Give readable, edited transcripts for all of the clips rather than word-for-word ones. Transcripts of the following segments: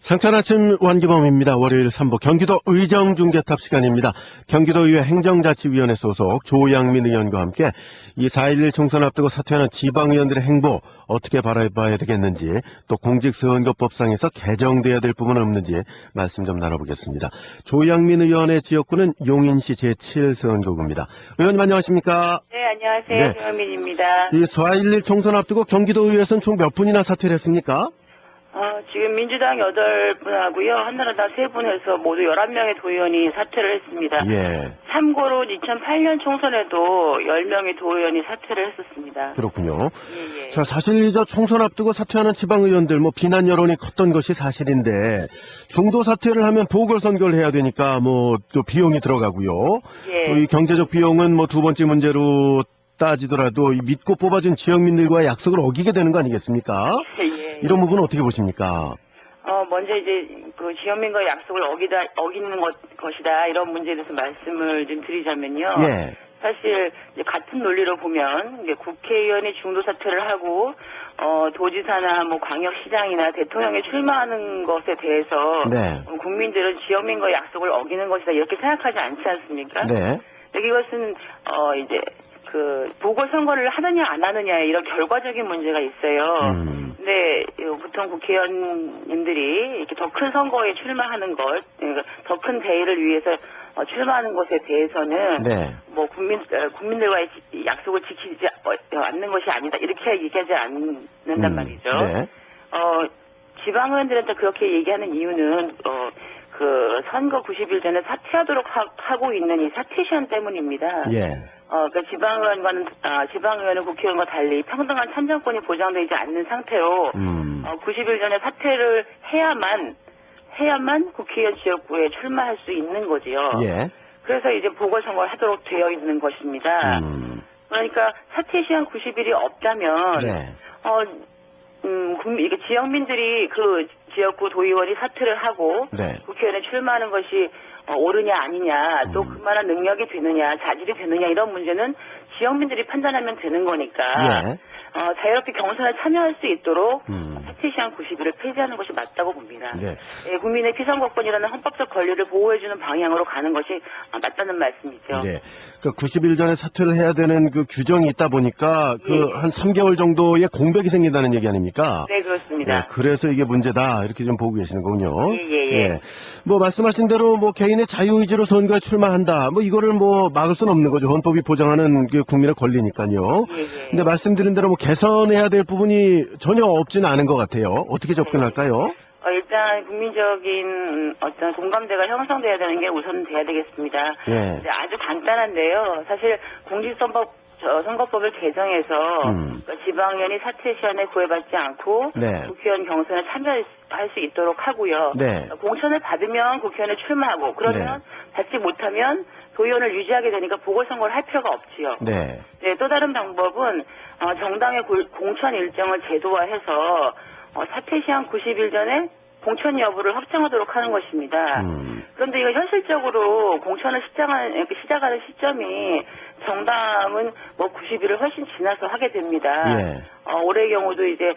상쾌한 아침 완기범입니다. 월요일 3부 경기도 의정중개탑 시간입니다. 경기도의회 행정자치위원회 소속 조양민 의원과 함께 이 4.11 총선 앞두고 사퇴하는 지방의원들의 행보 어떻게 바라봐야 되겠는지, 또 공직선거법상에서 개정돼야 될 부분은 없는지 말씀 좀 나눠보겠습니다. 조양민 의원의 지역구는 용인시 제7선거구입니다. 의원님 안녕하십니까? 네, 안녕하세요. 네. 조양민입니다. 이 4.11 총선 앞두고 경기도의회에서는 총 몇 분이나 사퇴를 했습니까? 지금 민주당 8분 하고요. 한나라당 3분 해서 모두 11명의 도의원이 사퇴를 했습니다. 예. 참고로 2008년 총선에도 10명의 도의원이 사퇴를 했었습니다. 그렇군요. 예, 예. 자, 사실 저 총선 앞두고 사퇴하는 지방의원들 비난 여론이 컸던 것이 사실인데, 중도 사퇴를 하면 보궐선거를 해야 되니까 또 비용이 들어가고요. 예. 또 이 경제적 비용은 두 번째 문제로 따지더라도 이 믿고 뽑아준 지역민들과의 약속을 어기게 되는 거 아니겠습니까? 예. 이런 부분은 어떻게 보십니까? 먼저 이제 그 지역민과의 약속을 어기는 것이다, 이런 문제에 대해서 말씀을 좀 드리자면요. 예. 사실 이제 같은 논리로 보면 이제 국회의원이 중도 사퇴를 하고 도지사나 광역시장이나 대통령에 출마하는 것에 대해서 네. 국민들은 지역민과의 약속을 어기는 것이다, 이렇게 생각하지 않지 않습니까? 네. 근데 이것은 이제 그 보궐선거를 하느냐 안 하느냐에 이런 결과적인 문제가 있어요. 근데 보통 국회의원님들이 이렇게 더 큰 선거에 출마하는 것, 더 큰 대의를 위해서 출마하는 것에 대해서는 네. 국민들과의 약속을 지키지 않는 것이 아니다, 이렇게 얘기하지 않는단 말이죠. 네. 지방의원들한테 그렇게 얘기하는 이유는 그 선거 90일 전에 사퇴하도록 하고 있는 이 사퇴 시한 때문입니다. 예. 그러니까 지방의원은 국회의원과 달리 평등한 참정권이 보장되지 않는 상태로 90일 전에 사퇴를 해야만 국회의원 지역구에 출마할 수 있는 거지요. 예. 그래서 이제 보궐선거를 하도록 되어 있는 것입니다. 그러니까 사퇴 시한 90일이 없다면 네. 이게 지역민들이 그 지역구 도의원이 사퇴를 하고 네. 국회의원에 출마하는 것이 옳으냐 아니냐, 또 그만한 능력이 되느냐, 자질이 되느냐, 이런 문제는 지역민들이 판단하면 되는 거니까 예. 자유롭게 경선에 참여할 수 있도록 사퇴 시한 90일을 폐지하는 것이 맞다고 봅니다. 네. 국민의 피선거권이라는 헌법적 권리를 보호해주는 방향으로 가는 것이 맞다는 말씀이죠. 네. 그 90일 전에 사퇴를 해야 되는 그 규정이 있다 보니까 한 3개월 정도의 공백이 생긴다는 얘기 아닙니까? 네, 그렇습니다. 네, 그래서 이게 문제다, 이렇게 좀 보고 계시는군요. 예. 말씀하신 대로 개인의 자유의지로 선거에 출마한다, 이거를 막을 수는 없는 거죠. 헌법이 보장하는 그 국민의 권리니까요. 예. 근데 말씀드린 대로 개선해야 될 부분이 전혀 없지는 않은 것 같아요. 어떻게 접근할까요? 일단 국민적인 어떤 공감대가 형성돼야 되는 게 우선 돼야 되겠습니다. 예. 이제 아주 간단한데요. 사실 선거법을 개정해서 그러니까 지방의원이 사퇴 시한에 구애받지 않고 네. 국회의원 경선에 참여할 수 있도록 하고요. 네. 공천을 받으면 국회의원에 출마하고, 그러면 받지 못하면 도의원을 유지하게 되니까 보궐선거를 할 필요가 없지요. 네. 네, 또 다른 방법은 정당의 공천 일정을 제도화해서 사퇴 시한 90일 전에 공천 여부를 확정하도록 하는 것입니다. 그런데 이거 현실적으로 공천을 시작하는 시점이 정당은 90일을 훨씬 지나서 하게 됩니다. 예. 올해의 경우도 이제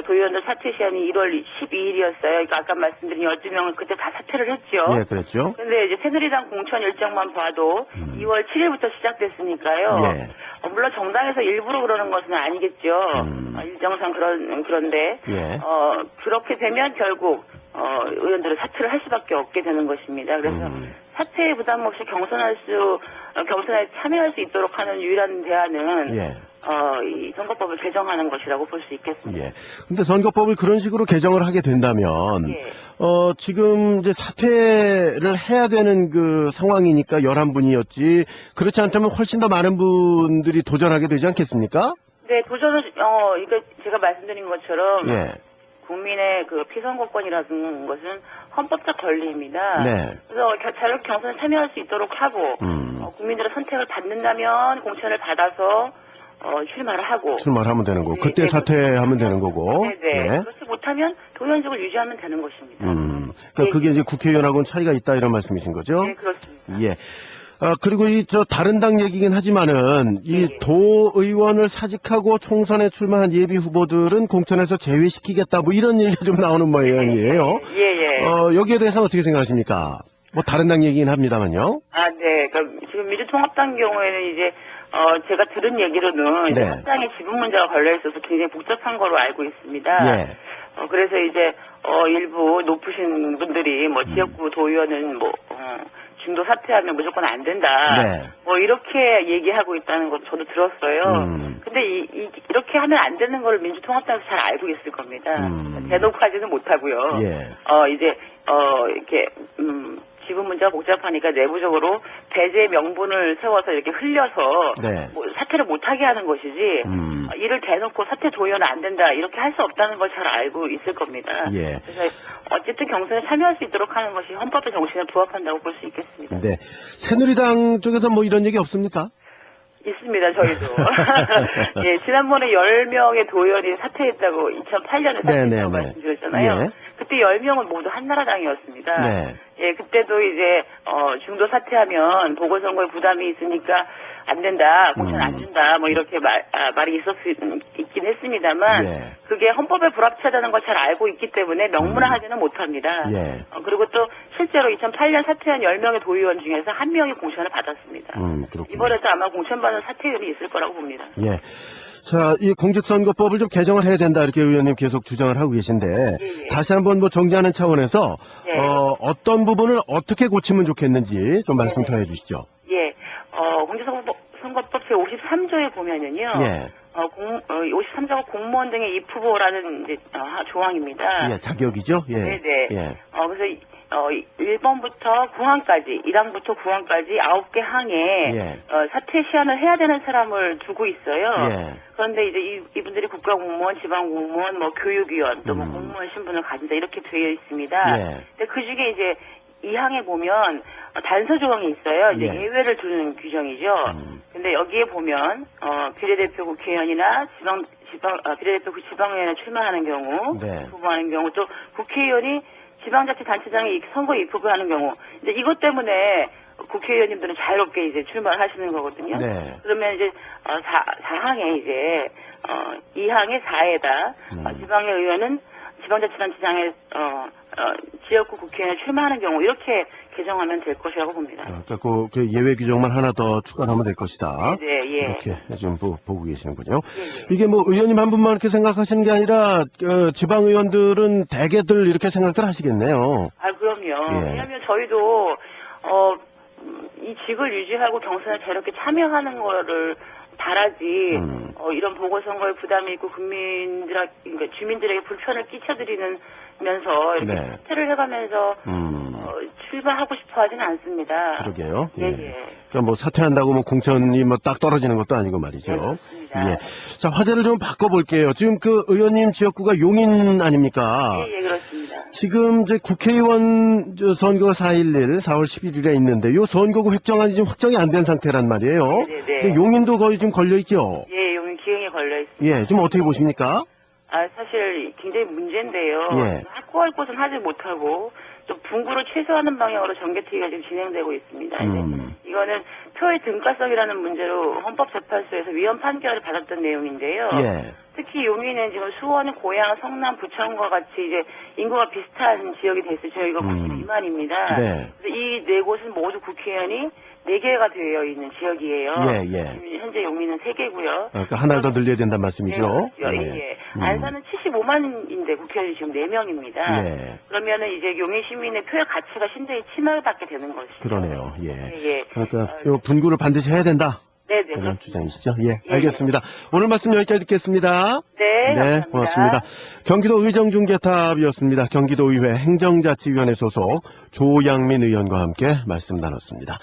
도의원들 사퇴 시한이 1월 12일이었어요. 그러니까 아까 말씀드린 12명은 그때 다 사퇴를 했죠. 예, 그랬죠. 근데 이제 새누리당 공천 일정만 봐도 2월 7일부터 시작됐으니까요. 예. 물론 정당에서 일부러 그러는 것은 아니겠죠. 일정상 그런데 예. 그렇게 되면 결국 의원들은 사퇴를 할 수밖에 없게 되는 것입니다. 그래서 사퇴에 부담 없이 경선에 참여할 수 있도록 하는 유일한 대안은 예. 이 선거법을 개정하는 것이라고 볼 수 있겠습니다. 예. 근데 선거법을 그런 식으로 개정을 하게 된다면, 예. 지금 이제 사퇴를 해야 되는 그 상황이니까 11분이었지, 그렇지 않다면 훨씬 더 많은 분들이 도전하게 되지 않겠습니까? 네, 도전은, 이거 제가 말씀드린 것처럼, 예. 국민의 그 피선거권이라는 것은 헌법적 권리입니다. 네. 그래서 자유롭게 경선에 참여할 수 있도록 하고, 국민들의 선택을 받는다면 공천을 받아서 출마를 하고. 출마를 하면 되는 거고, 네, 그때 네, 사퇴하면 되는 거고. 네네. 예. 그렇지 못하면 도의원직을 유지하면 되는 것입니다. 그러니까 네. 그게 이제 국회의원하고는 차이가 있다, 이런 말씀이신 거죠? 네, 그렇습니다. 예. 그리고 다른 당 얘기긴 하지만은, 이 네. 도의원을 사직하고 총선에 출마한 예비 후보들은 공천에서 제외시키겠다, 이런 얘기가 좀 나오는 모양이에요. 예. 여기에 대해서 어떻게 생각하십니까? 뭐 다른 당 얘기긴 합니다만요. 아, 네. 그러니까 지금 민주통합당 경우에는 이제 제가 들은 얘기로는 이제 네. 합당에 지분 문제가 걸려 있어서 굉장히 복잡한 거로 알고 있습니다. 예. 그래서 이제 일부 높으신 분들이 뭐 지역구 도의원은 뭐 중도 사퇴하면 무조건 안 된다. 네. 뭐 이렇게 얘기하고 있다는 것도 저도 들었어요. 근데 이렇게 하면 안 되는 걸 민주통합당에서 잘 알고 있을 겁니다. 대놓고 하지는 못하고요. 예. 이제 이렇게 지분 문제가 복잡하니까 내부적으로 배제 명분을 세워서 이렇게 흘려서 네. 뭐 사퇴를 못하게 하는 것이지 이를 대놓고 사퇴 도의원은 안 된다 이렇게 할 수 없다는 걸 잘 알고 있을 겁니다. 예. 그래서 어쨌든 경선에 참여할 수 있도록 하는 것이 헌법의 정신에 부합한다고 볼 수 있겠습니다. 네. 새누리당 쪽에서 뭐 이런 얘기 없습니까? 있습니다, 저희도. 예, 지난번에 10명의 도의원이 사퇴했다고 2008년에 사퇴했다고 말씀드렸잖아요. 예. 그때 10명은 모두 한나라당이었습니다. 네. 예, 그때도 이제 중도 사퇴하면 보궐선거에 부담이 있으니까 안 된다, 공천 안 준다, 뭐 이렇게 말이 있긴 했습니다만 예. 그게 헌법에 불합치하다는 걸 잘 알고 있기 때문에 명문화하지는 못합니다. 예. 그리고 또 실제로 2008년 사퇴한 10명의 도의원 중에서 1명이 공천을 받았습니다. 그렇군요. 이번에도 아마 공천받은 사퇴율이 있을 거라고 봅니다. 예. 자, 이 공직선거법을 좀 개정을 해야 된다 이렇게 의원님 계속 주장을 하고 계신데 예. 다시 한번 뭐 정리하는 차원에서 예. 어떤 부분을 어떻게 고치면 좋겠는지 좀 말씀 더 해주시죠. 예. 공직선거법 제53조에 보면은요. 예. 53조가 공무원 등의 입후보라는 이제 조항입니다. 예, 자격이죠. 예. 네네. 예. 그래서 1번부터 9항까지, 1항부터 9항까지 9개 항에 예. 사퇴 시한을 해야 되는 사람을 두고 있어요. 예. 그런데 이제 이분들이 국가공무원, 지방공무원, 뭐 교육위원, 또 뭐 공무원 신분을 가진다 이렇게 되어 있습니다. 예. 근데 그 중에 이제 2항에 보면 단서 조항이 있어요. 이제 예. 예외를 두는 규정이죠. 근데 여기에 보면 비례대표 국회의원이나 비례대표 지방의원에 출마하는 경우, 네. 후보하는 경우, 또 국회의원이 지방자치단체장에 선거 입후보하는 경우, 이제 이것 때문에 국회의원님들은 자유롭게 이제 출마를 하시는 거거든요. 네. 그러면 이제 4항에 이제 2항에 4에다 지방의 의원은 지방자치단체장에 지역구 국회의원에 출마하는 경우 이렇게 개정하면 될 것이라고 봅니다. 그러니까 그 예외 규정만 하나 더 추가하면 될 것이다. 네, 예. 이렇게 좀 보고 계시는군요. 예. 이게 뭐 의원님 한 분만 이렇게 생각하시는 게 아니라 지방 의원들은 대개들 이렇게 생각들 하시겠네요. 아, 그럼요. 예. 왜냐하면 저희도 이 직을 유지하고 경선에 자유롭게 참여하는 거를 바라지 이런 보궐선거에 부담이 있고 그러니까 주민들에게 불편을 끼쳐드리면서 이렇게 네. 사퇴를 해가면서 출마하고 싶어 하지는 않습니다. 그러게요. 예. 그러니까 뭐 사퇴한다고 뭐 공천이 뭐 딱 떨어지는 것도 아니고 말이죠. 네, 그렇습니다. 예. 자, 화제를 좀 바꿔볼게요. 지금 그 의원님 지역구가 용인 아닙니까? 예, 그렇습니다. 지금 이제 국회의원 선거가 4.11, 4월 11일에 있는데 요 선거구 획정안이 지금 확정이 안 된 상태란 말이에요. 네네. 근데 용인도 거의 지금 걸려 있죠. 예, 용인 기흥에 걸려 있습니다. 예, 좀 어떻게 보십니까? 사실 굉장히 문제인데요. 예. 확보할 곳은 하지 못하고 또 분구를 최소화하는 방향으로 정개특위가 지금 진행되고 있습니다. 이거는 표의 등가성이라는 문제로 헌법재판소에서 위헌 판결을 받았던 내용인데요. 예. 특히 용인은 지금 수원, 고양, 성남, 부천과 같이 이제 인구가 비슷한 지역이 됐어요. 저희가 92만입니다. 네. 그래서 이 네 곳은 모두 국회의원이 4개가 되어 있는 지역이에요. 예. 지금 현재 용인은 3개고요. 그러니까 하나를 더 늘려야 된다는 말씀이죠. 예. 안산은 75만인데 국회의원이 지금 4명입니다. 예. 그러면은 이제 용인 시민의 표의 가치가 심대히 침해받게 되는 것이죠. 그러네요. 예. 예. 그러니까 요 분구를 반드시 해야 된다. 네네. 그런 그렇습니다. 주장이시죠? 예, 알겠습니다. 오늘 말씀 여기까지 듣겠습니다. 네, 감사합니다. 고맙습니다. 경기도 의정중개탑이었습니다. 경기도의회 행정자치위원회 소속 조양민 의원과 함께 말씀 나눴습니다.